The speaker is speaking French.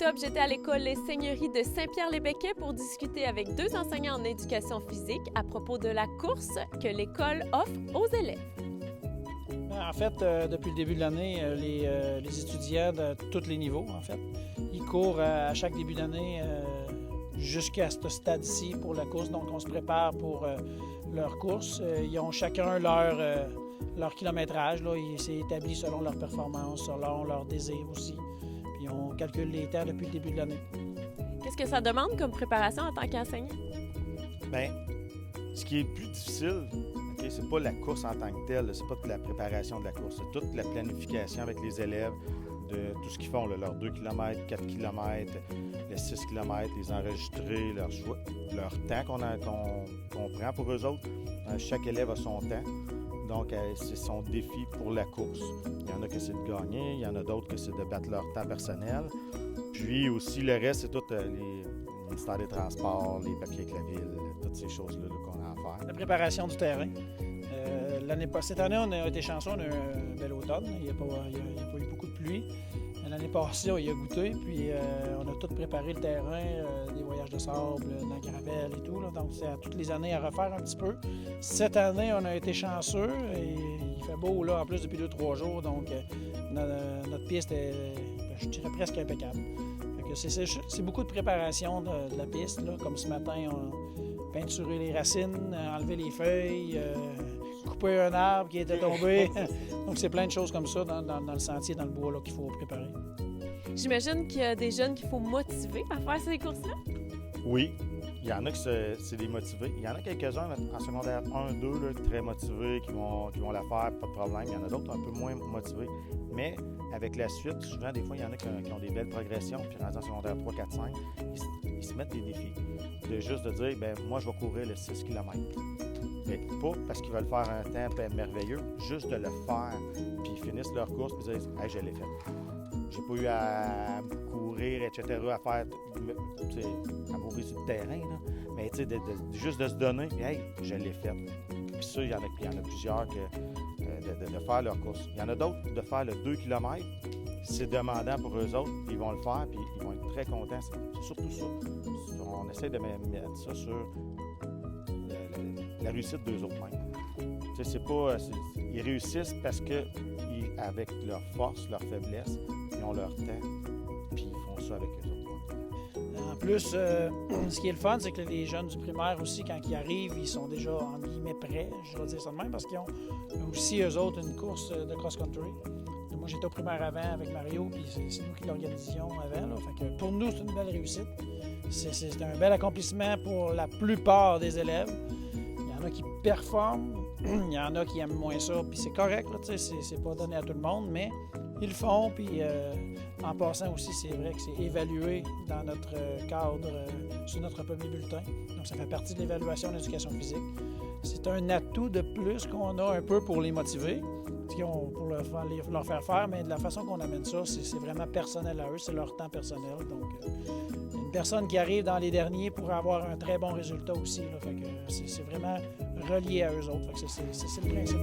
octobre, j'étais à l'école Les Seigneuries de Saint-Pierre-les-Béquets pour discuter avec deux enseignants en éducation physique à propos de la course que l'école offre aux élèves. En fait, depuis le début de l'année, les étudiants de tous les niveaux, en fait, ils courent à chaque début d'année jusqu'à ce stade-ci pour la course. Donc, on se prépare pour leur course. Ils ont chacun leur kilométrage. Là. C'est établi selon leur performance, selon leur désir aussi. Puis, on calcule les temps depuis le début de l'année. Qu'est-ce que ça demande comme préparation en tant qu'enseignant? Bien, ce qui est plus difficile, c'est pas la course en tant que telle, c'est pas la préparation de la course, c'est toute la planification avec les élèves de tout ce qu'ils font, là, leurs 2 km, 4 km, les 6 km, les enregistrer, leur temps qu'on prend pour eux autres. Chaque élève a son temps, donc c'est son défi pour la course. Il y en a qui c'est de gagner, il y en a d'autres que c'est de battre leur temps personnel. Puis aussi, le reste, c'est tout les ministères des Transports, les papiers avec la ville, toutes ces choses-là qu'on a à faire. La préparation du terrain. Cette année, on a été chanceux, on a eu un bel automne. Il n'y a pas eu beaucoup de pluie. L'année passée, on y a goûté, puis on a tout préparé le terrain, des voyages de sable, de la gravelle et tout. Là. Donc, c'est à toutes les années à refaire un petit peu. Cette année, on a été chanceux et il fait beau là, en plus depuis 2-3 jours. Donc, notre piste est, je dirais, presque impeccable. C'est beaucoup de préparation de la piste. Là. Comme ce matin, on peinturer les racines, enlever les feuilles, couper un arbre qui était tombé. Donc, c'est plein de choses comme ça dans le sentier, dans le bois qu'il faut préparer. J'imagine qu'il y a des jeunes qu'il faut motiver à faire ces courses-là? Oui, il y en a qui c'est des motivés. Il y en a quelques-uns en secondaire 1, 2, là, très motivés, qui vont la faire, pas de problème. Il y en a d'autres un peu moins motivés. Mais avec la suite, souvent, des fois, il y en a qui ont des belles progressions, puis rendus en secondaire 3, 4, 5, ils se mettent des défis. Juste de dire, bien, moi, je vais courir le 6 km. Mais pas parce qu'ils veulent faire un temps merveilleux, juste de le faire, puis ils finissent leur course, puis ils disent, hey, je l'ai fait. J'ai pas eu à courir, etc., à faire, à mourir sur le terrain, là. Mais juste de se donner, puis hey, je l'ai fait. Puis ça, il y en a plusieurs de faire leur course. Il y en a d'autres de faire le 2 km. C'est demandant pour eux autres, ils vont le faire, puis ils vont être très contents. C'est surtout ça. On essaie de mettre ça sur la réussite d'eux autres mêmes. Ils réussissent parce que, avec leur force, leur faiblesse, ils ont leur temps, puis ils font ça avec eux autres. En plus, ce qui est le fun, c'est que les jeunes du primaire aussi, quand ils arrivent, ils sont déjà, en guillemets, prêts, je vais dire ça de même, parce qu'ils ont aussi, eux autres, une course de cross-country. Moi, j'étais au primaire avant avec Mario, puis c'est nous qui l'organisions avant. Là. Fait que pour nous, c'est une belle réussite. C'est un bel accomplissement pour la plupart des élèves. Il y en a qui performent, il y en a qui aiment moins ça, puis c'est correct, là, c'est pas donné à tout le monde, mais ils le font, puis en passant aussi, c'est vrai que c'est évalué dans notre cadre sur notre premier bulletin. Donc, ça fait partie de l'évaluation de l'éducation physique. C'est un atout de plus qu'on a un peu pour les motiver, pour leur faire faire, mais de la façon qu'on amène ça, c'est vraiment personnel à eux, c'est leur temps personnel. Donc, une personne qui arrive dans les derniers pourrait avoir un très bon résultat aussi. Là, fait que c'est vraiment relié à eux autres. Fait que c'est le principe.